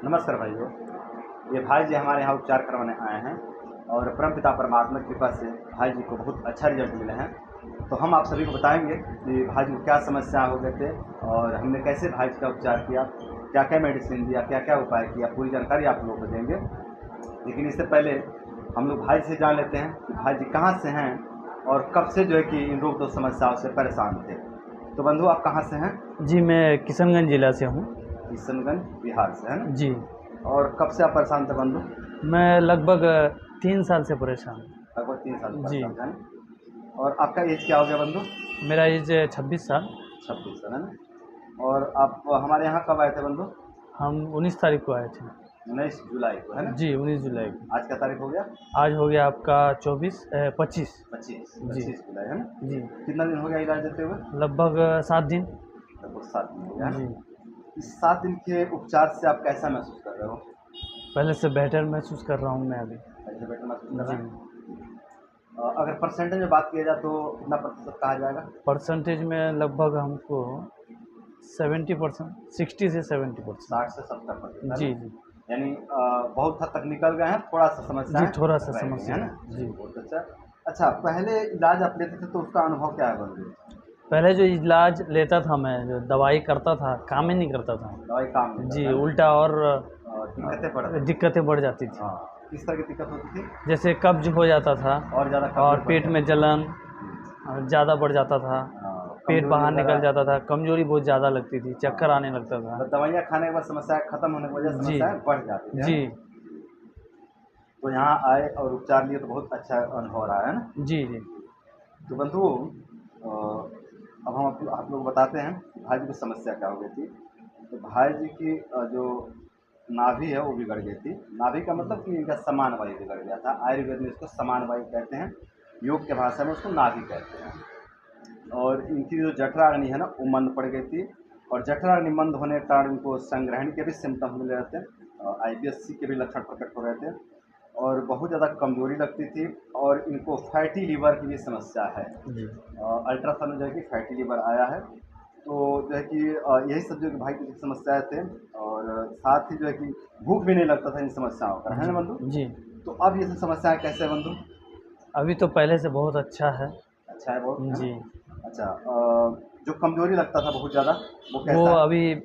नमस्कार भाइयों। ये भाई जी हमारे यहाँ उपचार करवाने आए हैं और परमपिता परमात्मा की कृपा से भाई जी को बहुत अच्छा रिजल्ट मिले हैं। तो हम आप सभी को बताएंगे कि भाई जी को क्या समस्या हो गए थे और हमने कैसे भाई जी का उपचार किया, क्या क्या मेडिसिन दिया, क्या क्या उपाय किया, पूरी जानकारी आप लोगों को देंगे। लेकिन इससे पहले हम लोग भाई से जान लेते हैं कि भाई जी कहाँ से हैं और कब से जो है कि इन रोग दो समस्याओं से परेशान थे। तो बंधु, आप कहाँ से हैं? जी, मैं किशनगंज ज़िला से हूँ। किशनगंज बिहार से है ना? जी, और कब से आप परेशान थे बंधु? मैं लगभग 3 साल से परेशान हूँ। लगभग 3 साल से जी, परेशान थे ना? और आपका एज क्या हो गया बंधु? मेरा एज 26 साल। 26 साल है ना? और आप हमारे यहाँ कब आए थे बंधु? हम 19 तारीख को आए थे। 19 जुलाई को है ना? जी, 19 जुलाई को। आज क्या तारीख हो गया? आज हो गया आपका 25। 25 जी, 25 जुलाई है ना? जी, कितना दिन हो गया इलाज देते हुए? लगभग 7 दिन। लगभग 7 दिन हो गया है जी, ना? इस 7 दिन के उपचार से आप कैसा महसूस कर रहे हो? पहले से बेहतर महसूस कर रहा हूँ मैं अभी। ऐसे बेटर महसूस कर रहे जी, हैं? अगर परसेंटेज में बात किया जाए तो कितना प्रतिशत कहा जाएगा? परसेंटेज में लगभग हमको 70%, 60 से 70%। 60 से 70% है जी, ना? जी, यानी बहुत हद तक निकल गए हैं, थोड़ा सा समस्या जी, है थोड़ा-सा रह गई समस्या है है। ना? जी। बहुत अच्छा। अच्छा, पहले इलाज आप लेते थे तो उसका अनुभव क्या है बंधु? पहले जो इलाज लेता था मैं, जो दवाई करता था, काम ही नहीं करता था। दवाई काम नहीं जी, करता है उल्टा और ना? दिक्कतें पड़ रही दिक्कतें बढ़ जाती थी। हाँ, किस तरह की दिक्कत होती थी? जैसे कब्ज़ हो जाता था और ज़्यादा और कमज़ोर पड़ पेट में जाते जलन थे। ज़्यादा बढ़ जाता था, पेट कमज़ोरी बाहर निकल वगैरह। जाता था, कमज़ोरी बहुत ज़्यादा लगती थी, चक्कर हाँ, आने लगता था। तो दवाइयाँ खाने के बाद समस्या खत्म होने की वजह से जी, समस्याएँ बढ़ जाती थी, है जी, ना? तो यहाँ आए और उपचार लिए तो बहुत अच्छा अनुभव रहा है ना? जी, जी, तो बंधु, अब हम आप लोग बताते हैं कि भाई जी को समस्या क्या हो गई थी। तो भाई जी की जो नाभि है वो बिगड़ गई थी। नाभि का मतलब कि इनका समान वायु बिगड़ गया था। आयुर्वेद में इसको समान वायु कहते हैं, योग के भाषा में उसको नाभि कहते हैं। और इनकी जो जठराग्नि है ना वो मंद पड़ गई थी और जठराग्नि मंद होने के कारण इनको संग्रहण के भी सिम्टम मिल रहे थे, आईबीएससी के भी लक्षण प्रकट हो रहे थे और बहुत ज़्यादा कमजोरी लगती थी और इनको फैटी लीवर की भी समस्या है। जी। अल्ट्रासाउंड में जो है कि फैटी लीवर आया है। तो जो है कि यही सब जो है कि भाई की समस्याएं थे और साथ ही जो है कि भूख भी नहीं लगता था इन समस्याओं का, है जी, ना बंधु? जी। तो अब ये सब समस्याएं कैसे है बंधु? अभी तो पहले से बहुत अच्छा है। अच्छा है बहुत, है ना? जी, अच्छा, जो कमजोरी लगता था बहुत ज़्यादा वो वो कैसा है? अभी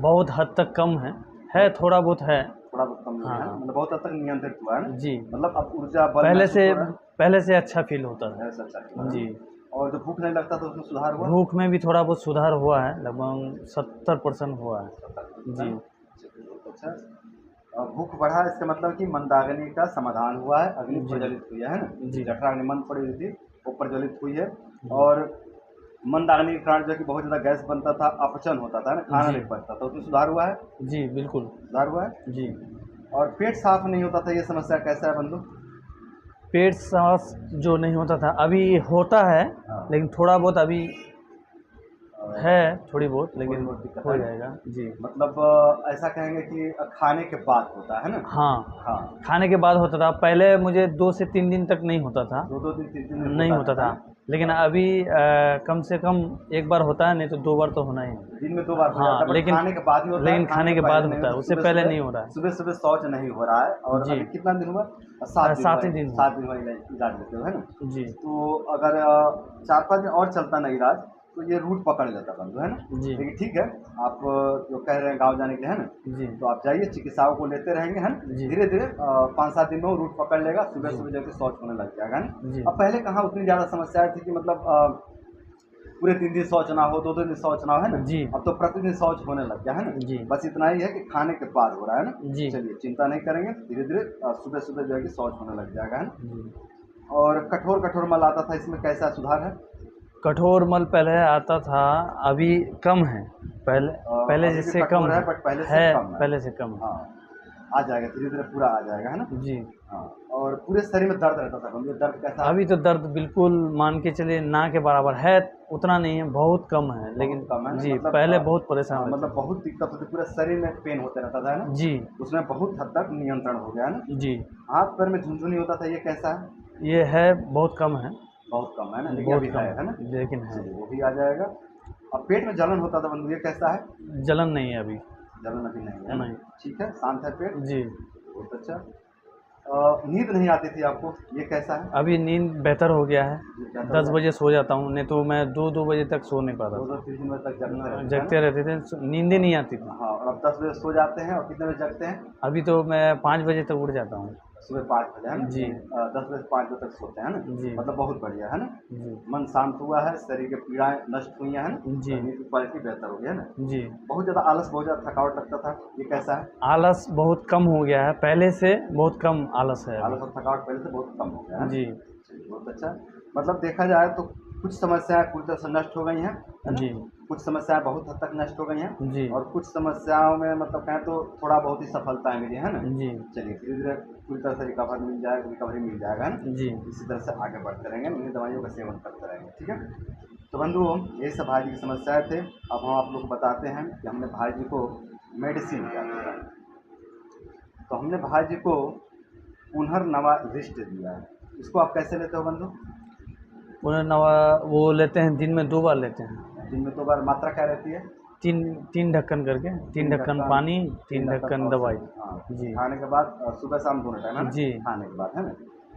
बहुत हद तक कम है, थोड़ा बहुत है। थोड़ा बहुत कमजोरी है ना? हाँ, मतलब बहुत हद तक नियंत्रित हुआ है ना? जी। मतलब अब ऊर्जा बल पहले महसूस से हो रहा है। पहले से अच्छा फ़ील होता था। ऐसा अच्छा हुआ है जी। ना? और जो भूख नहीं लगता था उसमें सुधार हुआ? भूख में भी थोड़ा बहुत सुधार हुआ है, लगभग 70% हुआ है। 70% है जी, ना? चलिए बहुत अच्छा। भूख बढ़ा इसका मतलब कि मंदाग्नि का समाधान हुआ है, अग्नि जी, प्रज्वलित हुई है ना? जी, जठराग्नि मंद पड़ी हुई थी, वो प्रज्वलित हुई है। जी, और मंदाग्नि के कारण जो है कि बहुत ज़्यादा गैस बनता था, अपचन होता था ना, खाना जी, नहीं पचता था, उसमें सुधार हुआ है? जी, बिल्कुल। सुधार हुआ है। जी, और पेट साफ नहीं होता था, ये समस्या कैसा है बंधु? पेट साफ जो नहीं होता था, अभी होता है, हाँ। लेकिन थोड़ा बहुत अभी है, थोड़ी बहुत, थोड़ी लेकिन बहुत दिक्कत हो है ना? जाएगा। जी। मतलब ऐसा कहेंगे कि खाने के बाद होता है ना? हाँ, हाँ, खाने के बाद होता था। पहले मुझे 2 से 3 दिन तक नहीं होता था। 2-2 दिन 3-3 दिन नहीं होता होता रहता था, है ना? लेकिन हाँ, अभी कम से कम 1 बार होता है, नहीं तो 2 बार तो होना ही है। दिन में 2 बार हो जाता हाँ, है, बट खाने के बाद ही होता है, खाने खाने के के पहले बाद नहीं होता है, होता। उससे पहले नहीं हो रहा है। सुबह-सुबह शौच नहीं हो रहा है और जी, अभी कितना दिन हुआ? 7 दिन हुआ 7 ही है, दिन हुआ। 7 दिन हुआ इलाज लेते हुए, है ना? जी, तो अगर 4-5 दिन और चलता ना इलाज, तो ये रूट पकड़ लेता बंधु, है ना? जी, लेकिन ठीक है, आप जो कह रहे हैं गाँव जाने के लिए, है ना? जी, तो आप जाइए, चिकित्साओं को लेते रहेंगे, है ना? जी, धीरे-धीरे 5-7 दिन में वो रूट पकड़ लेगा, जी, सुबह-सुबह जाके शौच होने लग जाएगा, है ना? जी, अब पहले कहाँ उतनी ज़्यादा समस्याएँ थी कि मतलब पूरे 3 दिन शौच ना हो, 2-2 दिन शौच ना हो, है ना? जी, अब तो प्रतिदिन शौच होने लग गया, है ना? जी, बस इतना ही है कि खाने के बाद हो रहा है ना? जी, चलिए चिंता नहीं करेंगे, धीरे-धीरे सुबह-सुबह जो है कि शौच होने लग जाएगा, है ना? जी। और कठोर-कठोर मल आता था, इसमें कैसा सुधार है? कठोर मल पहले आता था, अभी कम है। पहले पहले अभी भी जिससे कम कठोर है बट पहले से है, कम है। पहले से कम है। हाँ, आ जाएगा, धीरे-धीरे पूरा आ जाएगा, है ना? जी। हाँ, और पूरे शरीर में दर्द रहता था, ये दर्द कैसा है? अभी तो दर्द बिल्कुल मान के चलिए ना के बराबर है, उतना नहीं है, बहुत कम है, बहुत लेकिन कम है ना? जी, मतलब पहले बहुत परेशान रहते मतलब थे। बहुत दिक्कत होती, पूरे शरीर में पेन होते रहता था, है ना? जी, उसमें बहुत हद तक नियंत्रण हो गया, है ना? जी, हाथ-पैर में झुनझुनी होता था, ये कैसा है? ये है, बहुत कम है, बहुत कम है ना? लेकिन बहुत अभी कम है ना? है, लेकिन है। चलिए वो भी आ जाएगा। और पेट में जलन होता था बंधु, ये कैसा है? जलन नहीं है अभी। जलन अभी नहीं है? नहीं। ठीक है, शांत है पेट? जी। बहुत अच्छा। नींद नहीं आती थी आपको, ये कैसा है? अभी नींद बेहतर हो गया है, बेहतर हो 10 गया? बजे सो जाता हूँ, नहीं तो मैं 2-2 बजे तक सो नहीं पाता 2-2 था। 3 बजे तक जगते रहते थे, है जगते ना? रहते थे, नींद ही नहीं आती थी। हाँ, और अब 10 बजे सो जाते हैं और कितने बजे जगते हैं? अभी तो मैं 5 बजे तक उठ जाता हूँ। सुबह 5 बजे, है ना? जी। 10 बजे से 5 बजे तक सोते हैं, है ना? जी। मतलब बहुत बढ़िया, है ना? जी। मन शांत हुआ है, शरीर की पीड़ाएँ नष्ट हुई हैं, है ना? जी। और नींद की क्वालिटी बेहतर हो गई, है ना? जी। बहुत ज़्यादा आलस, बहुत ज़्यादा थकावट लगता था, ये कैसा है? आलस बहुत कम हो गया है, पहले से बहुत कम आलस है आलस अभी। और थकावट पहले से बहुत कम हो गया है ना? जी। चलिए, बहुत अच्छा। मतलब देखा जाए तो कुछ समस्याएँ पूरी तरह से नष्ट हो गई हैं, है ना? जी। कुछ समस्याएँ बहुत हद तक नष्ट हो गई हैं जी। और कुछ समस्याओं में मतलब कहें तो थोड़ा बहुत ही सफलताएँ मिली, है ना? जी। चलिए, धीरे-धीरे पूरी तरह से रिकवरी मिल जाएगा, है ना? जी। इसी तरह से आगे बढ़ते रहेंगे, इन्हीं दवाइयों का सेवन करते रहेंगे, ठीक है? तो बंधुओं, यही सब भाई जी की समस्याएँ थे। अब हम आप लोग को बताते हैं कि हमने भाई जी को मेडिसिन क्या दिया है। तो हमने भाई जी को पुनर्नवा रिस्ट दिया है। इसको आप कैसे लेते हो बंधु? पुनर्नवा वो लेते हैं, दिन में 2 बार लेते हैं। दिन में 2 बार, मात्रा क्या रहती है? 3 ढक्कन करके, 3 ढक्कन पानी, 3 ढक्कन और दवाई। हाँ, जी। खाने के बाद सुबह शाम दोनों टाइम, है ना? जी। खाने के बाद, है ना?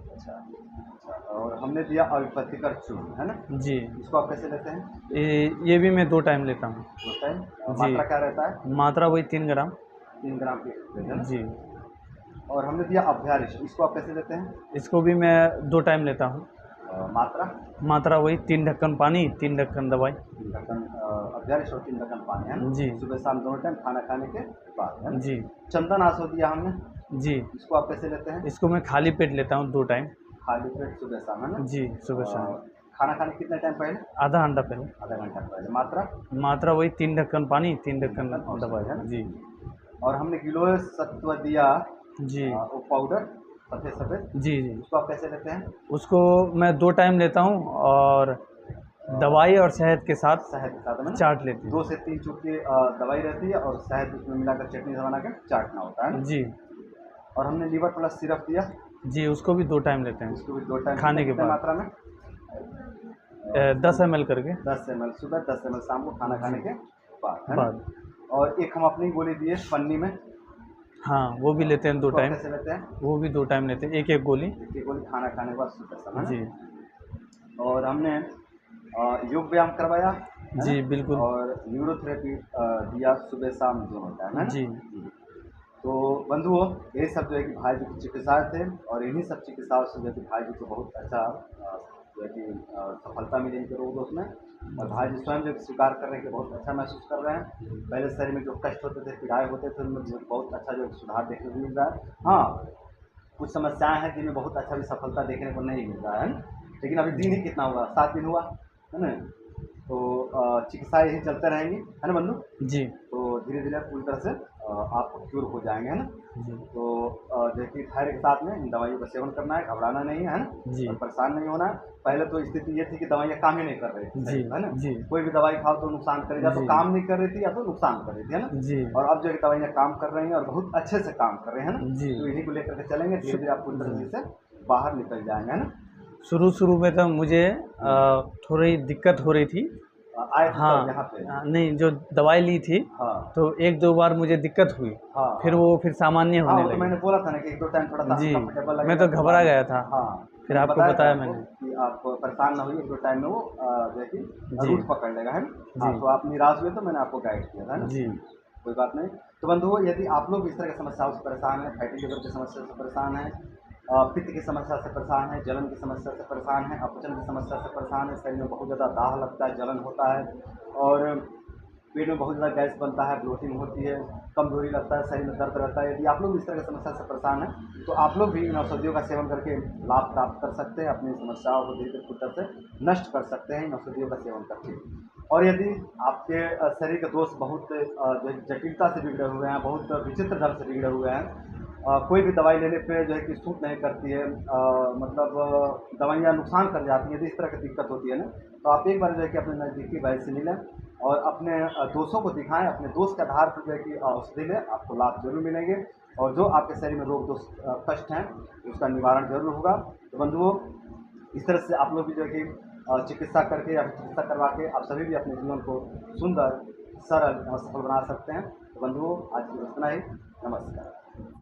अच्छा, अच्छा। और हमने दिया अविपत्तिकर चूर्ण, है ना? जी। इसको आप कैसे लेते हैं? ये भी मैं 2 टाइम लेता हूँ। 2 टाइम? जी। मात्रा क्या रहता है? मात्रा वही 3 ग्राम। 3 ग्राम की लेते हैं ना? जी। और हमने दिया अभ्यारिष्ट, इसको आप कैसे लेते हैं? इसको भी मैं 2 टाइम लेता हूँ। मात्रा? मात्रा वही 3 ढक्कन पानी, 3 ढक्कन दवाई। 3 ढक्कन अभ्यारिष्ट और 3 ढक्कन पानी, है ना? जी। सुबह शाम दोनों टाइम खाना खाने के बाद, है ना? जी। चंदन आसो दिया हमने, जी। इसको आप कैसे लेते हैं? इसको मैं खाली पेट लेता हूँ 2 टाइम। खाली पेट सुबह शाम, है ना? जी, सुबह शाम। खाना खाने के कितने टाइम पहले? आधा घंटा पहले। आधा घंटा पहले। मात्रा? मात्रा वही 3 ढक्कन पानी, 3 3 ढक्कन ढक्कन औसत, है दवाई। ना? जी। और हमने गिलोय सत्व दिया, जी। वो पाउडर सफ़ेद-सफ़ेद, जी। जी। उसको आप कैसे लेते हैं? उसको मैं 2 टाइम लेता हूँ और दवाई और शहद के साथ शहद के साथ, है ना? चाट लेते 2 हैं। से 3 चुटकी दवाई रहती है और शहद उसमें मिलाकर चटनी सा बना के चाटना होता है ना? जी। और हमने लीवर प्लस सिरप दिया, जी, उसको भी 2 टाइम लेते हैं, उसको भी 2 टाइम खाने के कितने बाद। मात्रा में? 10 ml करके 10 ml सुबह, 10 ml शाम को खाना खाने के बाद, है ना? बाद। और एक हम अपनी गोली दिए पन्नी में, हाँ, वो भी लेते हैं 2 उसको आप टाइम। कैसे लेते हैं? वो भी 2 टाइम लेते हैं, 1-1 गोली। एक गोली खाना खाने के बाद सुबह शाम, है जी। ना? और हमने योग व्यायाम करवाया, है जी, ना? बिल्कुल। और न्यूरोथेरेपी दिया सुबह शाम दोनों टाइम, है ना? जी। तो बंधुओं, ये सब जो है कि भाई जी की चिकित्साएँ थे और इन्हीं सब चिकित्साओं से जो है कि भाई जी को बहुत अच्छा जो है कि सफलता मिली इनके रोग दोष में। और भाई जी स्वयं जो है कि स्वीकार कर रहे हैं कि बहुत अच्छा महसूस कर रहे हैं। पहले शरीर में जो कष्ट होते थे, पीड़ाएँ होते थे, उनमें जो बहुत अच्छा जो है सुधार देखने को मिल रहा है। हाँ, कुछ समस्याएँ हैं जिनमें बहुत अच्छा भी सफलता देखने को नहीं मिल रहा है ना? लेकिन अभी दिन ही कितना हुआ? 7 दिन हुआ, है ना? तो चिकित्साएँ यही चलते रहेंगी, है ना बंधु? जी। तो धीरे-धीरे पूरी तरह से आप क्यूर हो जाएँगे, है ना? जी। तो देखिए धैर्य के साथ में इन दवाइयों का सेवन करना है, घबराना नहीं है ना? जी। और परेशान नहीं होना है। पहले तो स्थिति ये थी कि दवाइयाँ काम ही नहीं कर रही थी, जी। है ना? जी। कोई भी दवाई खाओ तो नुकसान करेगी, या तो जी। काम नहीं कर रही थी या तो नुकसान कर रही थी, है ना? जी। और अब जो है दवाइयाँ काम कर रही हैं और बहुत अच्छे से काम कर रहे हैं, है ना? जी। तो इन्हीं को लेकर के चलेंगे, धीरे-धीरे आप पूरी तरह से बाहर निकल जाएँगे, है ना? शुरू-शुरू में तो मुझे थोड़ी दिक्कत हो रही थी। आए थे हाँ, तब यहाँ पे? नहीं, जो दवाई ली थी, हाँ, तो 1-2 बार मुझे दिक्कत हुई। हाँ, फिर हाँ। वो सामान्य हाँ, होने वो तो मैंने लगी। बोला था ना कि 1-2 टाइम थोड़ा-सा जी, अनकम्फर्टेबल लगेगा। मैं तो घबरा गया था। हाँ, फिर मैंने आपको था बताया आपको मैंने। कि आप परेशान ना होइए, 1-2 टाइम में वो जो है कि जी। रूट पकड़ लेगा, है ना? हाँ, जी। तो आप निराश हुए तो मैंने आपको गाइड किया था, है ना? जी। कोई बात नहीं। तो बंधुओं, यदि आप लोग इस तरह की समस्याओं से परेशान हैं, फैटी लिवर की समस्या से परेशान हैं, पित्त की समस्या से परेशान हैं, जलन की समस्या से परेशान हैं, अपचन की समस्या से परेशान हैं, शरीर में बहुत ज़्यादा दाह लगता है, जलन होता है और पेट में बहुत ज़्यादा गैस बनता है, ब्लोटिंग होती है, कमज़ोरी लगता है, शरीर में दर्द रहता है। यदि आप लोग इस तरह की समस्या से परेशान हैं, तो आप लोग भी इन औषधियों का सेवन करके लाभ प्राप्त कर सकते हैं, अपनी समस्याओं को धीरे-धीरे पूरी तरह से नष्ट कर सकते हैं इन औषधियों का सेवन करके। और यदि आपके शरीर के दोष बहुत जो है जटिलता से बिगड़े हुए हैं, बहुत विचित्र ढंग से बिगड़े हुए हैं, कोई भी दवाई लेने पे जो है कि सूट नहीं करती है, मतलब दवाइयाँ नुकसान कर जाती हैं, यदि इस तरह की दिक्कत होती है ना, तो आप एक बार जो है कि अपने नज़दीकी वैद्य से मिलें और अपने दोषों को दिखाएँ, अपने दोष के आधार पर जो है कि औषधि लें, आपको लाभ ज़रूर मिलेंगे और जो आपके शरीर में रोग दोष कष्ट हैं, उसका निवारण ज़रूर होगा। तो बंधुओं, इस तरह से आप लोग भी जो है कि चिकित्सा करके या चिकित्सा करवा के आप सभी भी अपने जीवन को सुंदर, सरल और सफल बना सकते हैं। तो बंधुओं, आज की बस इतना ही। नमस्कार।